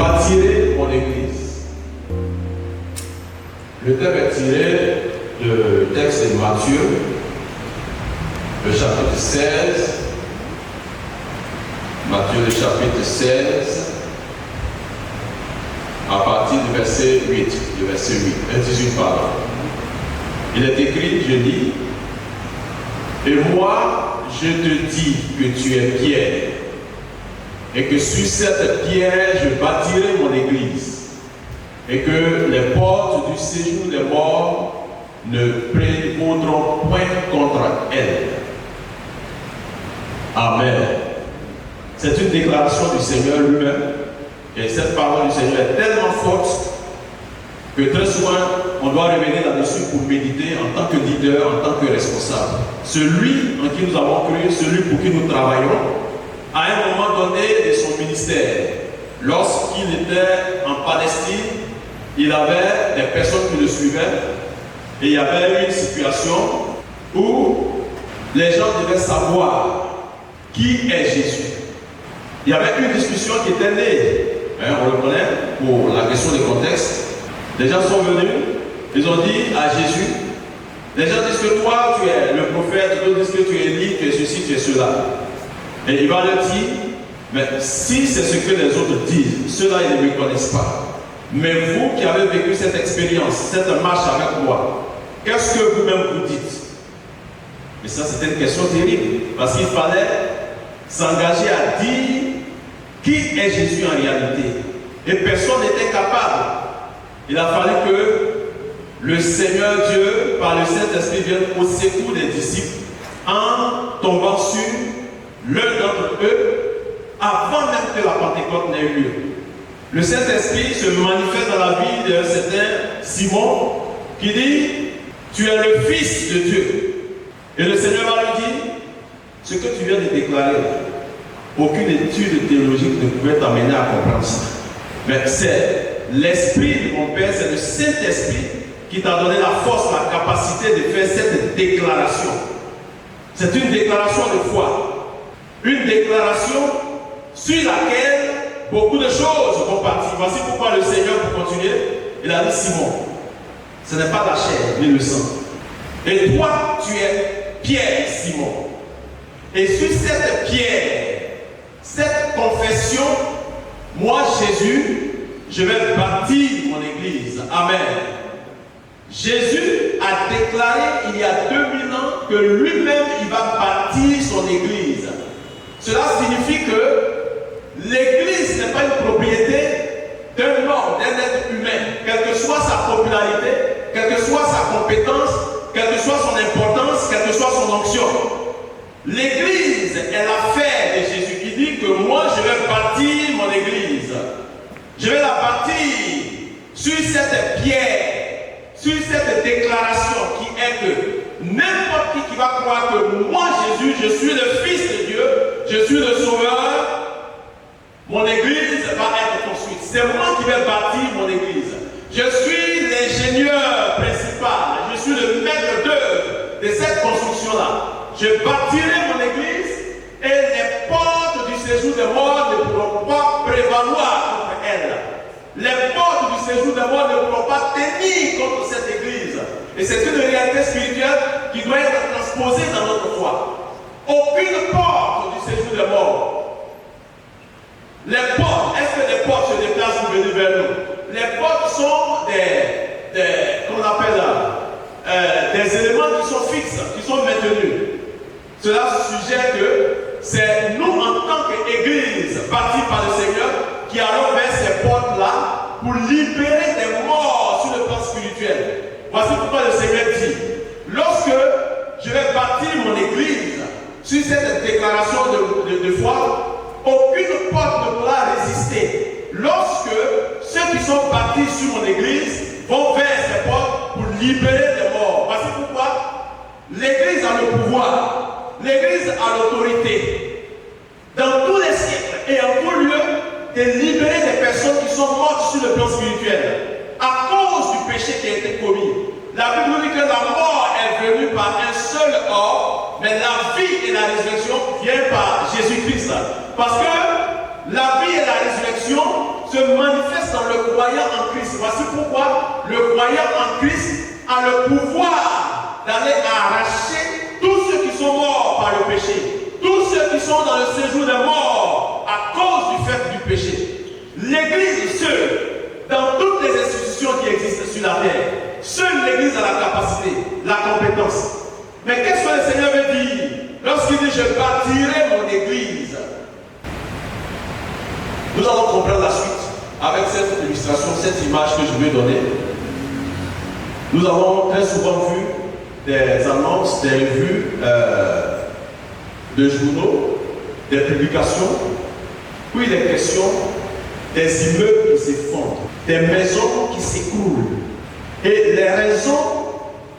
bâtirai mon église. Le thème est tiré du texte de Matthieu, le chapitre 16. Matthieu, le chapitre 16, à partir du verset 8. Du verset 18, pardon. Il est écrit, je lis, et moi, je te dis que tu es Pierre, et que sur cette pierre, je bâtirai mon église, et que les portes du séjour des morts ne prévaudront point contre elle. Amen. C'est une déclaration du Seigneur lui-même, et cette parole du Seigneur est tellement forte que très souvent, on doit revenir là-dessus pour méditer en tant que leader, en tant que responsable. Celui en qui nous avons cru, celui pour qui nous travaillons, à un moment donné de son ministère, lorsqu'il était en Palestine, il avait des personnes qui le suivaient, et il y avait une situation où les gens devaient savoir qui est Jésus. Il y avait une discussion qui était née, on le connaît, pour la question du contexte. Les gens sont venus, ils ont dit à Jésus, les gens disent que toi tu es le prophète, d'autres disent que tu es Élie, tu es ceci, tu es cela. Et il va leur dire, mais si c'est ce que les autres disent, ceux-là ils ne me connaissent pas. Mais vous qui avez vécu cette expérience, cette marche avec moi, qu'est-ce que vous-même vous dites? Et ça c'était une question terrible, parce qu'il fallait s'engager à dire qui est Jésus en réalité. Et personne n'était capable. Il a fallu que le Seigneur Dieu, par le Saint-Esprit, vienne au secours des disciples en tombant sur l'un d'entre eux avant même que la Pentecôte n'ait eu lieu. Le Saint-Esprit se manifeste dans la vie d'un certain Simon qui dit « Tu es le Fils de Dieu ». Et le Seigneur va lui dire « Ce que tu viens de déclarer, aucune étude théologique ne pouvait t'amener à comprendre ça. Mais c'est l'Esprit de mon Père, c'est le Saint-Esprit qui t'a donné la force, la capacité de faire cette déclaration. C'est une déclaration de foi. Une déclaration sur laquelle beaucoup de choses vont partir. Voici pourquoi le Seigneur, pour continuer, il a dit Simon, ce n'est pas la chair ni le sang. Et toi, tu es Pierre, Simon. Et sur cette pierre, cette confession, moi, Jésus, je vais bâtir mon église. Amen. Jésus a déclaré il y a 2000 ans que lui-même, il va bâtir son église. Cela signifie que l'église n'est pas une propriété d'un homme, d'un être humain, quelle que soit sa popularité, quelle que soit sa compétence, quelle que soit son importance, quelle que soit son onction. L'église est l'affaire de Jésus qui dit que moi, je vais bâtir mon église. Je vais la bâtir sur cette pierre, sur cette déclaration qui est que n'importe qui va croire que moi, Jésus, je suis le Fils de Dieu, je suis le Sauveur, mon église va être construite. C'est moi qui vais bâtir mon église. Je suis l'ingénieur principal, je suis le maître d'œuvre de cette construction-là. Je bâtirai mon église et les portes du séjour des morts ne pourront pas prévaloir contre elle. Les portes du séjour des morts ne pourront pas tenir contre cette église. Et c'est une réalité spirituelle qui doit être transposée dans notre foi. Aucune porte du séjour des morts. Les portes, est-ce que les portes se déplacent pour venir vers nous? Les portes sont qu'on appelle là, des éléments qui sont fixes, qui sont maintenus. Cela suggère que c'est nous en tant qu'église bâtie par le Seigneur qui allons vers ces portes-là pour libérer des morts sur le plan spirituel. Voici pourquoi le Seigneur dit, lorsque je vais bâtir mon église sur cette déclaration de foi, aucune porte ne pourra résister. Lorsque ceux qui sont bâtis sur mon église vont vers ces portes pour libérer des morts. Voici pourquoi l'église a le pouvoir. L'église a l'autorité, dans tous les siècles et en tout lieu, de libérer des personnes qui sont mortes sur le plan spirituel à cause du péché qui a été commis. La Bible dit que la mort est venue par un seul homme, mais la vie et la résurrection viennent par Jésus-Christ. Parce que la vie et la résurrection se manifestent dans le croyant en Christ. Voici pourquoi le croyant en Christ a le pouvoir d'aller arracher tous ceux qui sont morts par le péché, tous ceux qui sont dans le séjour des morts à cause du fait du péché. L'Église seule, dans toutes les institutions qui existent sur la terre, seule l'Église a la capacité, la compétence. Mais qu'est-ce que le Seigneur veut dire lorsqu'il dit je bâtirai mon Église? Nous allons comprendre la suite avec cette illustration, cette image que je vais donner. Nous avons très souvent vu des annonces, des revues de journaux, des publications, où il est question des immeubles qui s'effondrent, des maisons qui s'écroulent. Et les raisons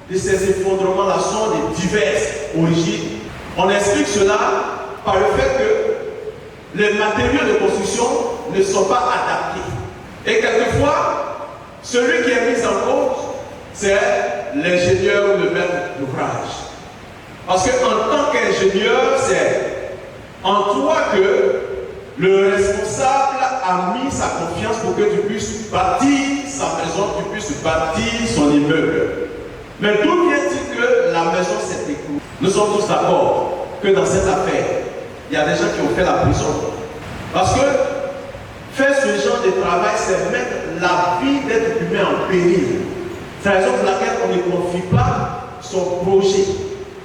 de ces effondrements-là sont de diverses origines. On explique cela par le fait que les matériaux de construction ne sont pas adaptés. Et quelquefois, celui qui est mis en cause, c'est l'ingénieur ou le maître d'ouvrage. Parce qu'en tant qu'ingénieur, c'est en toi que le responsable a mis sa confiance pour que tu puisses bâtir sa maison, tu puisses bâtir son immeuble. Mais d'où vient-il que la maison s'est écroulée? Nous sommes tous d'accord que dans cette affaire, il y a des gens qui ont fait la prison. Parce que faire ce genre de travail, c'est mettre la vie d'être humain en péril. C'est la raison pour laquelle on ne confie pas son projet,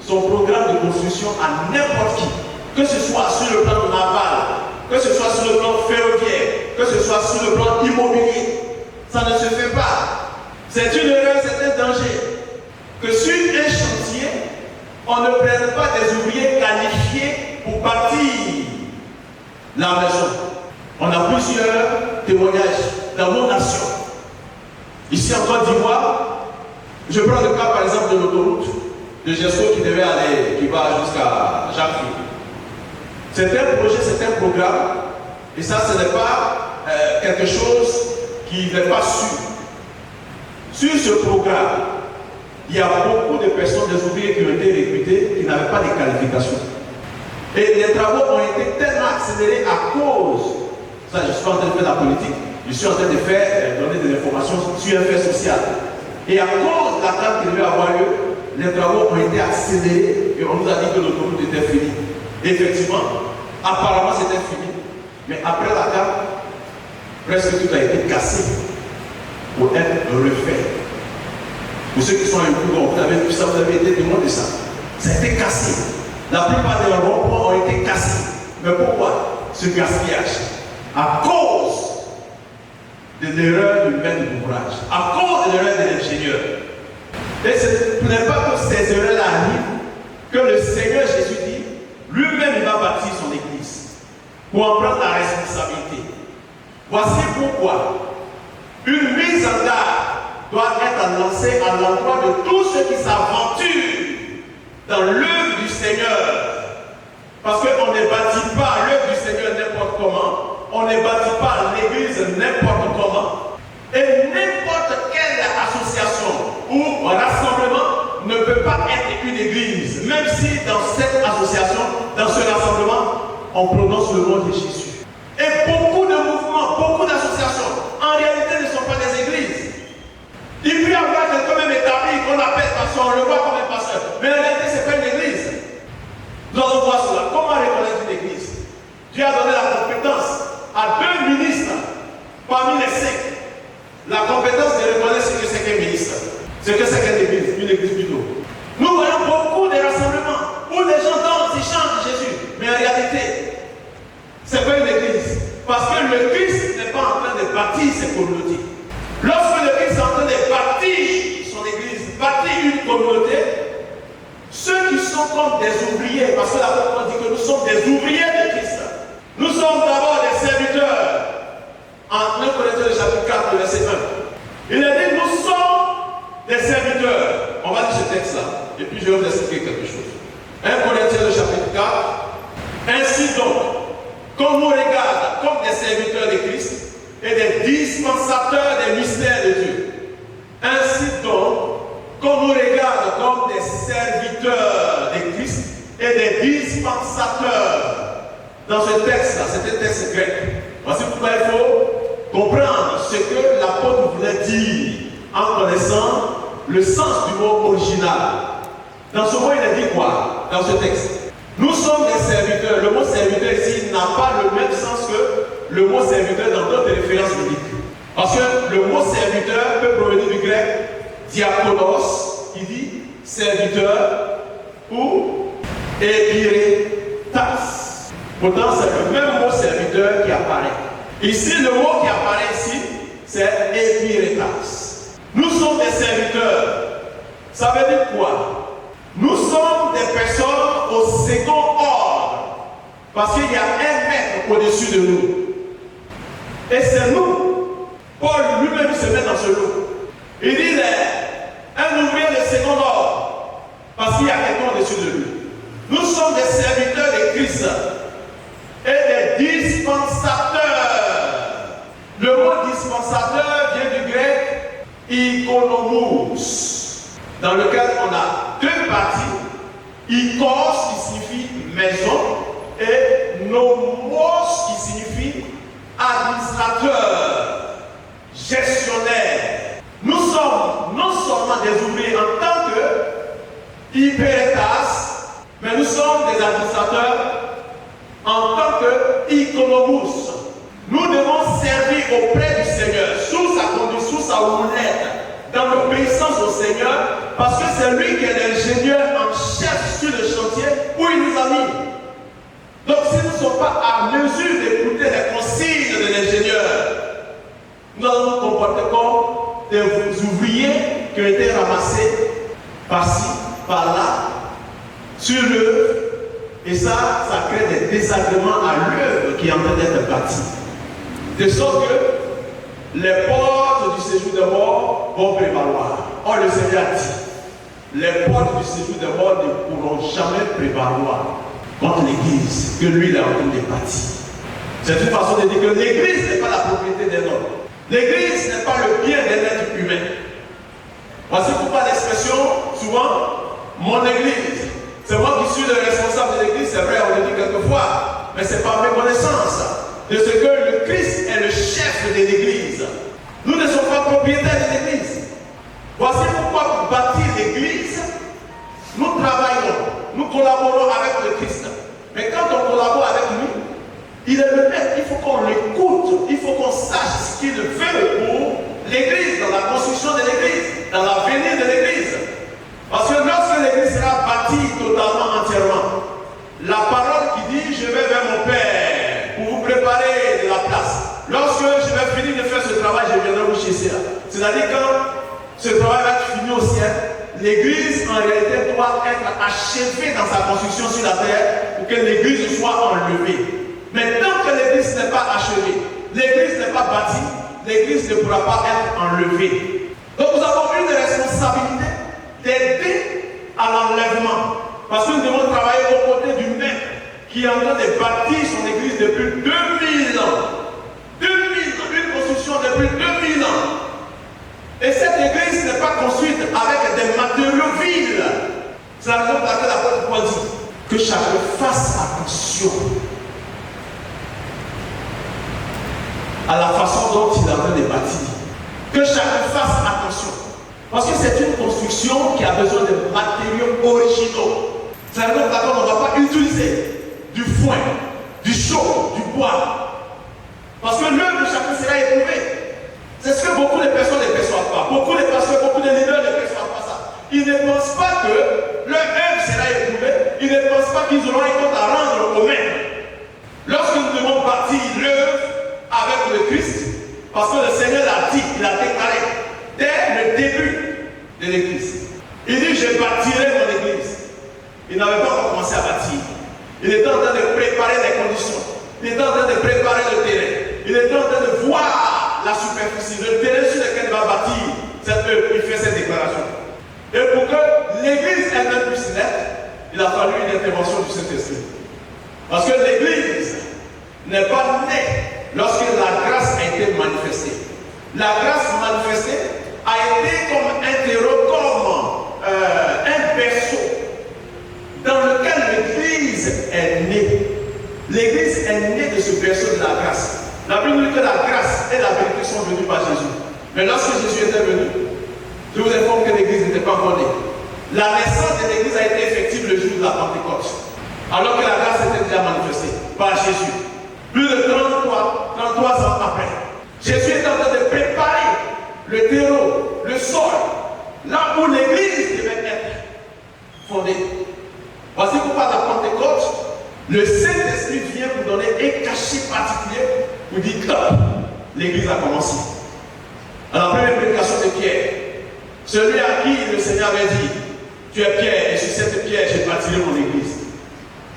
son programme de construction à n'importe qui. Que ce soit sur le plan naval, que ce soit sur le plan ferroviaire, que ce soit sur le plan immobilier. Ça ne se fait pas. C'est une erreur, c'est un danger. Que sur un chantier, on ne prenne pas des ouvriers qualifiés pour bâtir la maison. On a plusieurs témoignages dans nos nations. Ici en Côte d'Ivoire, je prends le cas par exemple de l'autoroute de Gesso qui devait aller, qui va jusqu'à Jacques. C'est un projet, c'est un programme, et ça ce n'est pas quelque chose qui n'est pas sûr. Sur ce programme, il y a beaucoup de personnes, des ouvriers qui ont été recrutés, qui n'avaient pas de qualifications. Et les travaux ont été tellement accélérés à cause, ça je suis pas en train de faire la politique, je suis en train de donner des informations sur un fait social. Et à cause de la date qui devait avoir lieu, les travaux ont été accélérés et on nous a dit que l'autoroute était finie. Effectivement, apparemment c'était fini. Mais après la carte, presque tout a été cassé pour être refait. Pour ceux qui sont un peu grands, vous avez vu ça, vous avez été témoin de ça. Ça a été cassé. La plupart des ronds-points ont été cassés. Mais pourquoi ce gaspillage? À cause de l'erreur du maître d'ouvrage, à cause de l'erreur de l'ingénieur. Et ce n'est pas que ces erreurs-là arrivent que le Seigneur Jésus dit, lui-même il va bâtir son église pour en prendre la responsabilité. Voici pourquoi une mise en garde doit être lancée à l'endroit de tous ceux qui s'aventurent dans l'œuvre du Seigneur. Parce qu'on ne bâtit pas l'œuvre du Seigneur n'importe comment. On ne bâtit pas l'église n'importe comment. Et n'importe quelle association ou rassemblement ne peut pas être une église. Même si dans cette association, dans ce rassemblement, on prononce le nom de Jésus. Et beaucoup de mouvements, beaucoup d'associations, en réalité ne sont pas des églises. Il peut y avoir quelqu'un même établi qu'on appelle pasteur, on le voit comme un pasteur. Mais en réalité, ce n'est pas une église. Nous allons voir cela. Comment reconnaître une église? Dieu a donné la compétence à 2 ministres parmi les 5. La compétence de reconnaître ce que c'est qu'un ministre, ce que c'est qu'une église plutôt. Nous voyons beaucoup de rassemblements où les gens dansent, ils chantent Jésus. Mais en réalité, ce n'est pas une église. Parce que le Christ n'est pas en train de bâtir ses communautés. Lorsque le Christ est en train de bâtir son église, bâtir une communauté, ceux qui sont comme des ouvriers, parce que la Bible dit que nous sommes des ouvriers de Christ. Nous sommes d'abord des serviteurs. En 1 Corinthiens chapitre 4, verset 1. Il a dit, nous sommes des serviteurs. On va lire ce texte-là. Et puis je vais vous expliquer quelque chose. 1 Corinthiens chapitre 4. Ainsi donc, qu'on nous regarde comme des serviteurs de Christ et des dispensateurs des mystères de Dieu. Ainsi donc, qu'on nous regarde comme des serviteurs de Christ et des dispensateurs. Dans ce texte-là, c'est un texte grec. Voici pourquoi il faut comprendre ce que l'apôtre voulait dire en connaissant le sens du mot original. Dans ce mot, il a dit quoi dans ce texte? Nous sommes des serviteurs. Le mot serviteur ici n'a pas le même sens que le mot serviteur dans d'autres références bibliques. Parce que le mot serviteur peut provenir du grec diakonos, qui dit serviteur, ou epiretas. Pourtant, c'est le même mot serviteur qui apparaît. Ici, le mot qui apparaît ici, c'est epiretas. Nous sommes des serviteurs. Ça veut dire quoi? Nous sommes des personnes au second ordre. Parce qu'il y a un maître au-dessus de nous. Et c'est nous. Paul lui-même se met dans ce lot. Il dit un ouvrier de second ordre. Parce qu'il y a quelqu'un au-dessus de lui. Nous sommes des serviteurs de Christ et des dispensateurs. Le mot dispensateur vient du grec ikonomos, dans lequel on a deux parties. Ikos qui signifie maison et nomos qui signifie administrateur, gestionnaire. Nous sommes non seulement des ouvriers en tant que hyperetas, mais nous sommes des administrateurs en tant que ikonomos. Nous devons servir auprès du Seigneur, sous sa conduite, sous sa houlette, dans l'obéissance au Seigneur, parce que c'est lui qui est l'ingénieur en chef sur le chantier où il nous a mis. Donc si nous ne sommes pas à mesure d'écouter les consignes de l'ingénieur, nous allons nous comporter comme des ouvriers qui ont été ramassés par-ci, par-là, sur l'œuvre, et ça crée des désagréments à l'œuvre qui est en train d'être bâtie. De sorte que les portes du séjour de mort vont prévaloir. Or, le Seigneur a dit, les portes du séjour de mort ne pourront jamais prévaloir contre l'Église que lui il est en train de bâtir. C'est une façon de dire que l'Église n'est pas la propriété d'un homme. L'Église n'est pas le bien d'un être humain. Voici pourquoi l'expression, souvent, mon Église. C'est moi qui suis le responsable de l'Église, c'est vrai, on le dit quelquefois, mais c'est par méconnaissance de ce que le Christ est le chef de l'Église. Nous ne sommes pas propriétaires de l'Église. Voici pourquoi pour bâtir l'Église, nous travaillons, nous collaborons avec le Christ. Mais quand on collabore avec lui, il est le maître, il faut qu'on l'écoute, il faut qu'on sache ce qu'il veut pour l'Église, dans la construction de l'Église, dans l'avenir de l'Église. Parce que lorsque l'Église sera bâtie totalement, entièrement, la parole qui dit « Je vais vers mon Père pour vous préparer de la place. Lorsque je vais finir de faire ce travail, je viendrai vous chercher là. » C'est-à-dire quand ce travail va être fini au ciel, l'Église en réalité doit être achevée dans sa construction sur la terre pour que l'Église soit enlevée. Mais tant que l'Église n'est pas achevée, l'Église n'est pas bâtie, l'Église ne pourra pas être enlevée. Donc nous avons une responsabilité d'aider à l'enlèvement. Parce que nous devons travailler aux côtés du maître qui est en train de bâtir son église depuis 2000 ans. 2000 ans, une construction depuis 2000 ans. Et cette église n'est pas construite avec des matériaux vils. C'est la raison pour laquelle l'apôtre Paul dit que chacun fasse attention à la façon dont il est en train de bâtir. Que chacun fasse attention. Parce que c'est une construction qui a besoin de matériaux originaux. C'est la raison pour laquelle on ne va pas utiliser du foin, du chaux, du bois. Parce que l'œuvre de chacun sera éprouvée. C'est ce que beaucoup de personnes ne perçoivent pas. Beaucoup de pasteurs, beaucoup de leaders ne perçoivent pas ça. Ils ne pensent pas que leur œuvre sera éprouvée. Ils ne pensent pas qu'ils auront un compte à rendre au maître. Lorsque nous devons bâtir l'œuvre avec le Christ, parce que le Seigneur l'a dit, il a déclaré dès le début de l'église. Il dit, je bâtirai mon église. Il n'avait pas commencé à bâtir. Il était en train de préparer les conditions. Il était en train de préparer le terrain. Il était en train de voir la superficie, le terrain sur lequel il va bâtir cette œuvre. Il fait cette déclaration. Et pour que l'église elle-même puisse naître, il a fallu une intervention du Saint-Esprit. Parce que l'église n'est pas née lorsque la grâce a été manifestée. La grâce manifestée a été comme un terreau, comme un berceau dans lequel l'église est née. L'église est née de ce berceau de la grâce. La Bible dit que la grâce et la vérité sont venus par Jésus. Mais lorsque Jésus était venu, je vous informe que l'église n'était pas encore née. La naissance de l'église a été effective le jour de la Pentecôte, alors que la grâce était déjà manifestée par Jésus. Plus de 33 ans après, Jésus est en train de préparer le terreau, le sol, là où l'église devait être fondée. Voici pourquoi la Pentecôte, le Saint-Esprit vient vous donner un cachet particulier pour dire top, l'église a commencé. À la première prédication de Pierre, celui à qui le Seigneur avait dit, tu es Pierre, et sur cette pierre, j'ai bâti mon église.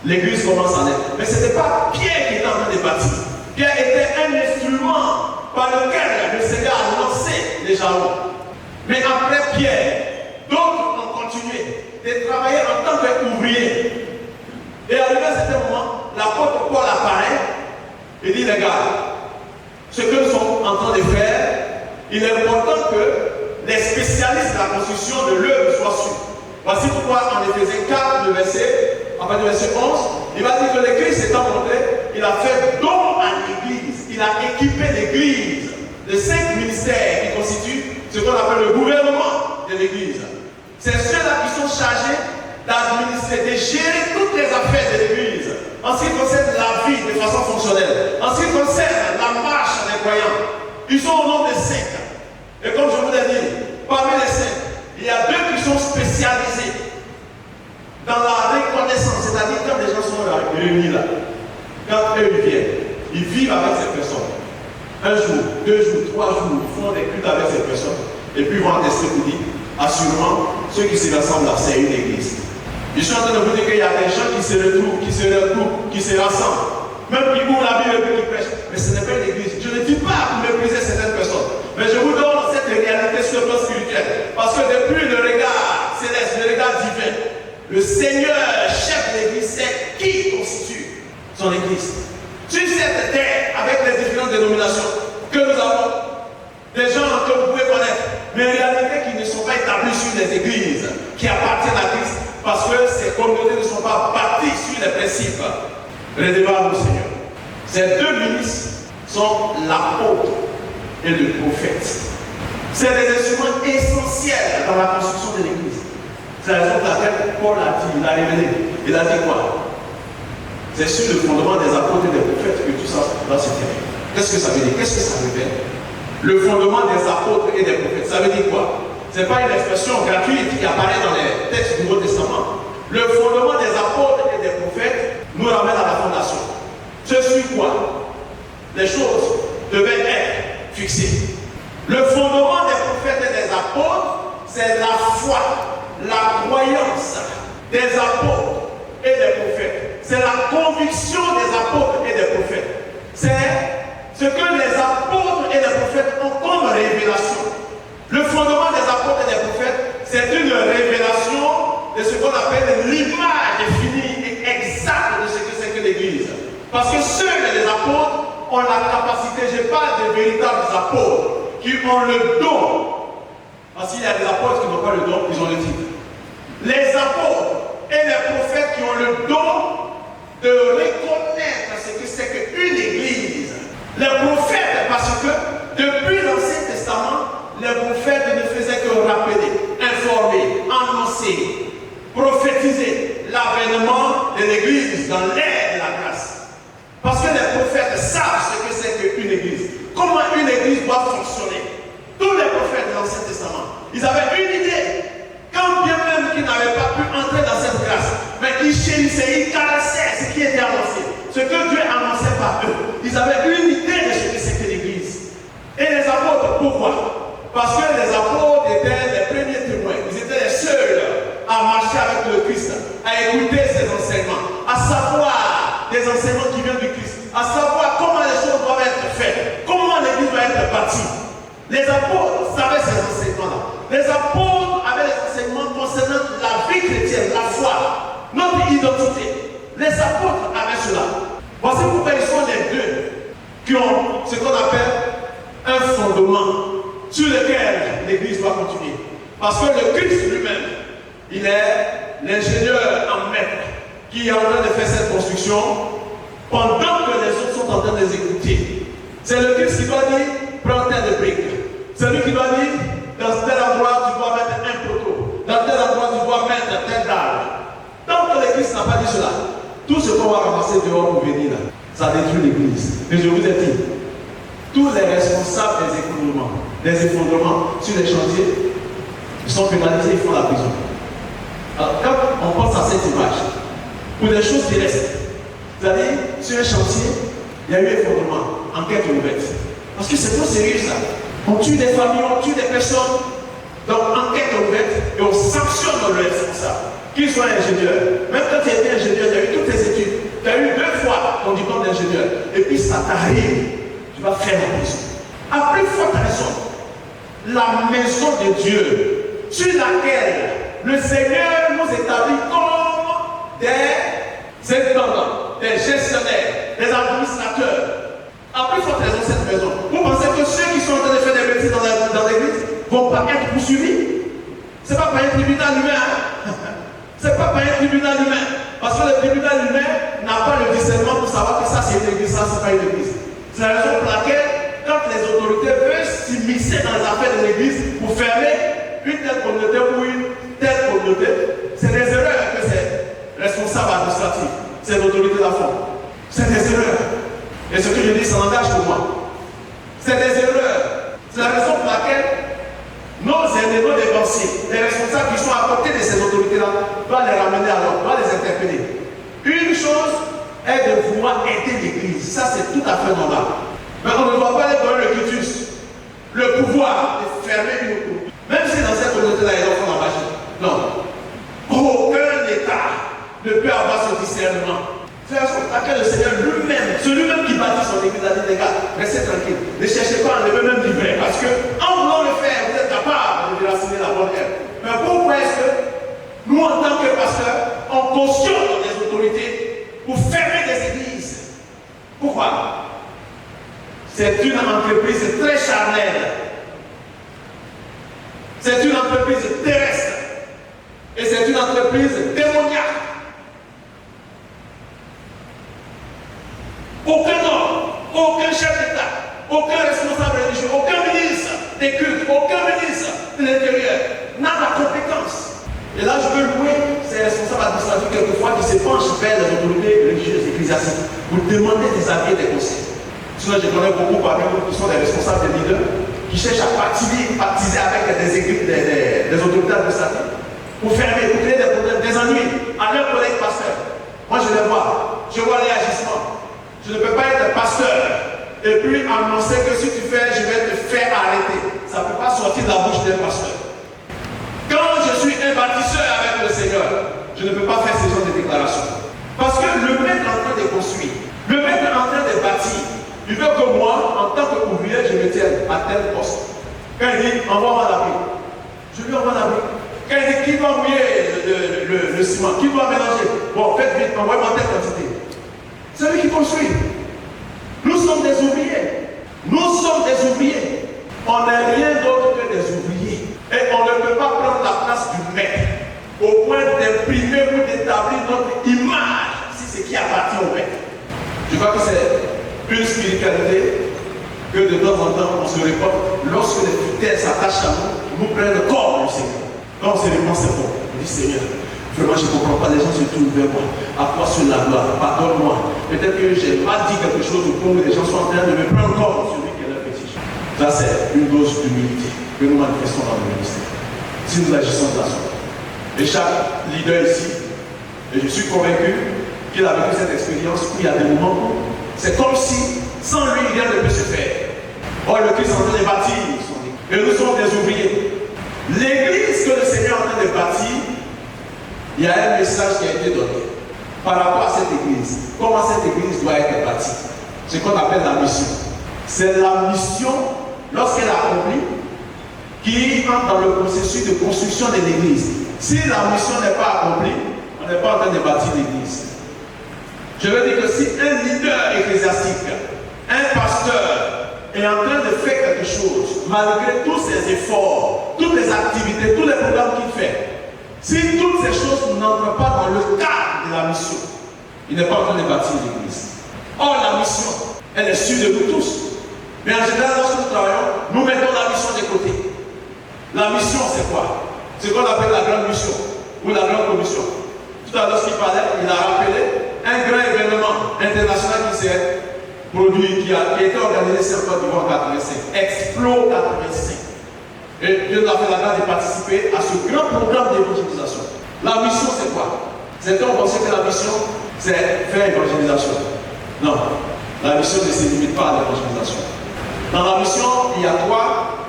L'église commence à naître. Mais ce n'était pas Pierre qui était en train de bâtir. Pierre était un instrument par lequel le Seigneur a lancé les jalons. Mais après Pierre, d'autres ont continué de travailler en tant qu'ouvriers. Et arrivé à ce moment, l'apôtre Paul apparaît et dit, les gars, ce que nous sommes en train de faire, il est important que les spécialistes de la construction de l'œuvre soient sûrs. Voici pourquoi en Éphésiens 4, le verset, à partir du verset 11, il va dire que l'Église s'étant montrée, il a fait don à l'Église, il a équipé l'Église de 5 ministères qui constituent ce qu'on appelle le gouvernement de l'Église. C'est ceux-là qui sont chargés d'administrer, de gérer toutes les affaires de l'Église, en ce qui concerne la vie de façon fonctionnelle, en ce qui concerne la marche des croyants. Ils sont au nombre de 5. Et comme je vous l'ai dit, parmi les 5, il y a 2 qui sont spécialisés dans la reconnaissance, c'est-à-dire quand les gens sont réunis là, quand eux ils viennent, ils vivent avec ces personnes. 1 jour, 2 jours, 3 jours, ils font des cultes avec ces personnes. Et puis ils vont attester pour dire, assurément, ceux qui se rassemblent là, c'est une église. Je suis en train de vous dire qu'il y a des gens qui se retrouvent, qui se regroupent, qui se rassemblent. Même qui ouvrent la Bible et qui prêchent. Mais ce n'est pas une église. Je ne dis pas pour mépriser certaines personnes. Mais je vous donne cette réalité sur le plan spirituel. Parce que depuis le regard céleste, le regard divin, le Seigneur, chef de l'église, sait qui constitue son église. Sur cette terre, avec les différentes dénominations que nous avons, des gens que vous pouvez connaître, mais en réalité qui ne sont pas établis sur les églises qui appartiennent à Christ, parce que ces communautés ne sont pas bâties sur les principes. Redevable au Seigneur. Ces 2 ministres sont l'apôtre et le prophète. C'est des instruments essentiels dans la construction de l'église. C'est la raison pour laquelle Paul a dit, il a révélé. Il a dit quoi? C'est sur le fondement des apôtres et des prophètes que tout ça va se faire. Qu'est-ce que ça veut dire? Qu'est-ce que ça révèle? Le fondement des apôtres et des prophètes. Ça veut dire quoi? Ce n'est pas une expression gratuite qui apparaît dans les textes du Nouveau Testament. Le fondement des apôtres et des prophètes nous ramène à la fondation. Ce sur quoi les choses devaient être fixées. Le fondement des prophètes et des apôtres, c'est la foi, la croyance des apôtres et des prophètes. C'est la conviction des apôtres et des prophètes. C'est ce que les apôtres et les prophètes ont comme révélation. Le fondement des apôtres et des prophètes, c'est une révélation de ce qu'on appelle l'image finie et exacte de ce que c'est que l'Église. Parce que seuls les apôtres ont la capacité, je parle des véritables apôtres, qui ont le don. Parce qu'il y a des apôtres qui n'ont pas le don, ils ont le titre. Les apôtres et les prophètes qui ont le don de reconnaître ce que c'est qu'une Église. Les prophètes, parce que depuis l'Ancien Testament, les prophètes ne faisaient que rappeler, informer, annoncer, prophétiser l'avènement de l'Église dans l'ère de la grâce. Parce que les prophètes savent ce que c'est qu'une Église. Comment une Église doit fonctionner. Tous les prophètes de l'Ancien Testament, ils avaient une idée. Quand bien même qu'ils n'avaient pas pu entrer dans cette grâce, mais ils chérissaient, ils caressaient ce qui était annoncé, ce que Dieu annonçait par eux. Ils avaient une idée de ce que c'était l'Église. Et les apôtres, pourquoi? Parce que les apôtres étaient les premiers témoins. Ils étaient les seuls à marcher avec le Christ, à écouter ses enseignements, à savoir des enseignements qui viennent du Christ, à savoir comment les choses doivent être faites, comment l'Église doit être bâtie. Les apôtres savaient ces enseignements-là. Les apôtres avaient les enseignements concernant la vie chrétienne, la foi, notre identité. Les apôtres avaient cela. Voici pourquoi ils sont les deux qui ont ce qu'on appelle un fondement sur lequel l'Église doit continuer. Parce que le Christ lui-même, il est l'ingénieur en maître qui est en train de faire cette construction pendant que les autres sont en train d'exécuter. C'est le Christ qui doit dire Tout ce qu'on va ramasser dehors pour venir là, ça détruit l'église. Et je vous ai dit, tous les responsables des effondrements sur les chantiers, ils sont pénalisés, ils font la prison. Alors, quand on pense à cette image, pour des choses terrestres, c'est-à-dire, sur un chantier, il y a eu effondrement, enquête ouverte. Parce que c'est trop sérieux ça. On tue des familles, on tue des personnes. Donc, enquête ouverte et on sanctionne le responsable. Qu'il soit ingénieur. Même quand tu étais ingénieur, il y a eu toutes tes études. Tu as eu 2 fois ton diplôme d'ingénieur. Et puis ça t'arrive. Tu vas faire la prison. À plus forte raison, la maison de Dieu, sur laquelle le Seigneur nous établit comme des intendants, des gestionnaires, des administrateurs. À plus forte raison, cette maison. Vous pensez que ceux qui sont en train de faire des bêtises dans l'église ne vont pas être poursuivis? Ce n'est pas par un tribunal humain. Ce n'est pas par un tribunal humain. Parce que le tribunal humain n'a pas le discernement pour savoir que ça c'est une église, ça c'est pas une église. C'est la raison pour laquelle, quand les autorités veulent s'immiscer dans les affaires de l'église pour fermer une telle communauté ou une telle communauté, c'est des erreurs que ces responsables administratifs, ces autorités-là font. C'est des erreurs. Et ce que je dis, ça n'engage que moi. C'est des erreurs. C'est la raison pour laquelle nos aînés, nos dévanciers, les responsables qui sont à côté de ces autorités-là, doivent les ramener à l'ordre, doivent les interpeller. Une chose est de vouloir aider l'Église. Ça, c'est tout à fait normal. Mais on ne doit pas les donner le quitus, le pouvoir de fermer une communauté. Même si dans cette communauté-là, ils font la magie. Non. Aucun État ne peut avoir ce discernement. C'est la raison pour laquelle le Seigneur lui-même, celui-même qui bâtit son église, a dit, les gars, restez tranquilles. Ne cherchez pas à enlever même livret. Parce que, en voulant le faire, vous êtes capable de déraciner la bonne herbe. Mais pourquoi est-ce que nous, en tant que pasteurs, on cautionne les autorités pour fermer des églises? Pourquoi? C'est une entreprise très charnelle. C'est une entreprise terrestre. Et c'est une entreprise démoniaque. Aucun homme, aucun chef d'État, aucun responsable religieux, aucun ministre des cultes, aucun ministre de l'Intérieur n'a la compétence. Et là, je veux louer ces responsables administratifs quelquefois qui se penchent vers les autorités religieuses ecclésiastiques pour demander des avis et des conseils. Sinon, je connais beaucoup parmi eux qui sont des responsables, des leaders, qui cherchent à partiser avec des autorités administratives pour fermer, pour créer des problèmes, des ennuis à leurs collègues pasteurs. Moi, je les vois, je vois les agissements. Je ne peux pas être pasteur et puis annoncer que si tu fais, je vais te faire arrêter. Ça ne peut pas sortir de la bouche d'un pasteur. Quand je suis un bâtisseur avec le Seigneur, je ne peux pas faire ce genre de déclarations. Parce que le maître en train de construire, le maître en train de bâtir, il veut que moi, en tant qu'ouvrier, je me tienne à tel poste. Quand il dit, envoie-moi l'abri, je lui envoie l'abri. Quand il dit, qui va mouiller le ciment, qui va mélanger, bon, faites vite, envoie-moi telle quantité. C'est lui qui construit. Nous sommes des ouvriers. Nous sommes des ouvriers. On n'est rien d'autre que des ouvriers. Et on ne peut pas prendre la place du maître au point d'imprimer ou d'établir notre image si c'est qui appartient au maître. Je crois que c'est une spiritualité que de temps en temps on se répond lorsque les critères s'attachent à nous, nous prennent le corps du Seigneur. Quand on se répond, c'est bon. On dit Seigneur, vraiment, je ne comprends pas, les gens se tournent vers moi. À quoi sur la gloire? Pardonne-moi. Peut-être que j'ai mal dit quelque chose au point où les gens sont en train de me prendre comme celui qui est leur petit. Ça, c'est une dose d'humilité que nous manifestons dans le ministère. Si nous agissons de la sorte. Et chaque leader ici, et je suis convaincu qu'il a vécu cette expérience où il y a des moments où c'est comme si, sans lui, rien ne peut se faire. Or, le Christ est en train de bâtir son église. Et nous sommes des ouvriers. L'église que le Seigneur est en train de bâtir, il y a un message qui a été donné par rapport à cette église. Comment cette église doit être bâtie. Ce qu'on appelle la mission. C'est la mission, lorsqu'elle est accomplie, qui entre dans le processus de construction de l'église. Si la mission n'est pas accomplie, on n'est pas en train de bâtir l'église. Je veux dire que si un leader ecclésiastique, un pasteur, est en train de faire quelque chose, malgré tous ses efforts, toutes les activités, tous les programmes qu'il fait, si toutes ces choses n'entrent pas dans le cadre de la mission, il n'est pas en train de bâtir l'église. Or, la mission, elle est sûre de nous tous. Mais en général, lorsque nous travaillons, nous mettons la mission de côté. La mission, c'est quoi? C'est ce qu'on appelle la grande mission ou la grande commission. Tout à l'heure, lorsqu'il parlait, il a rappelé un grand événement international qui s'est produit, qui a été organisé sur Côte d'Ivoire en 85, Explo 85. Et Dieu nous a fait la grâce de participer à ce grand programme d'évangélisation. La mission, c'est quoi? Certains ont pensé que la mission, c'est faire l'évangélisation. Non, la mission ne se limite pas à l'évangélisation. Dans la mission, il y a 3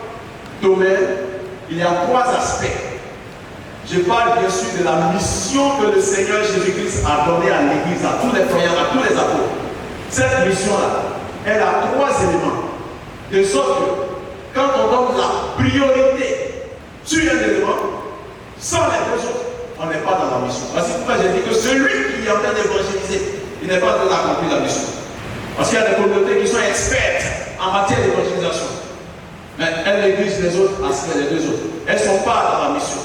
domaines, il y a 3 aspects. Je parle bien sûr de la mission que le Seigneur Jésus-Christ a donnée à l'Église, à tous les croyants, à tous les apôtres. Cette mission-là, elle a 3 éléments. De sorte que, quand on donne la priorité sur un élément, sans les 2 autres, on n'est pas dans la mission. Voici pourquoi j'ai dit que celui qui est en train d'évangéliser, il n'est pas en train d'accomplir la mission. Parce qu'il y a des communautés qui sont expertes en matière d'évangélisation. Mais elles négligent les autres aspects, les 2 autres. Elles ne sont pas dans la mission.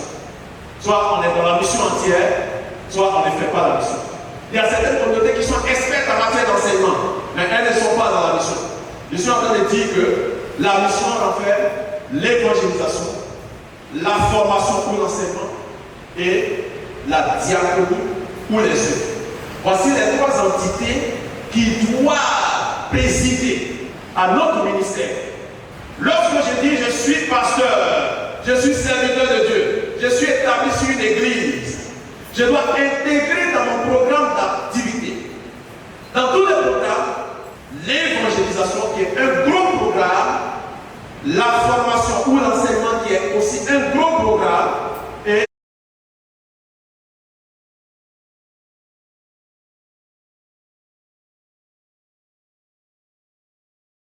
Soit on est dans la mission entière, soit on ne fait pas la mission. Il y a certaines communautés qui sont expertes en matière d'enseignement, mais elles ne sont pas dans la mission. Je suis en train de dire que la mission en fait l'évangélisation, la formation pour l'enseignement et la diaconie pour les œuvres. Voici les 3 entités qui doivent présider à notre ministère. Lorsque je dis je suis pasteur, je suis serviteur de Dieu, je suis établi sur une église, je dois intégrer dans mon programme d'activité, dans tous les programmes, l'évangélisation qui est un gros programme, la formation ou l'enseignement qui est aussi un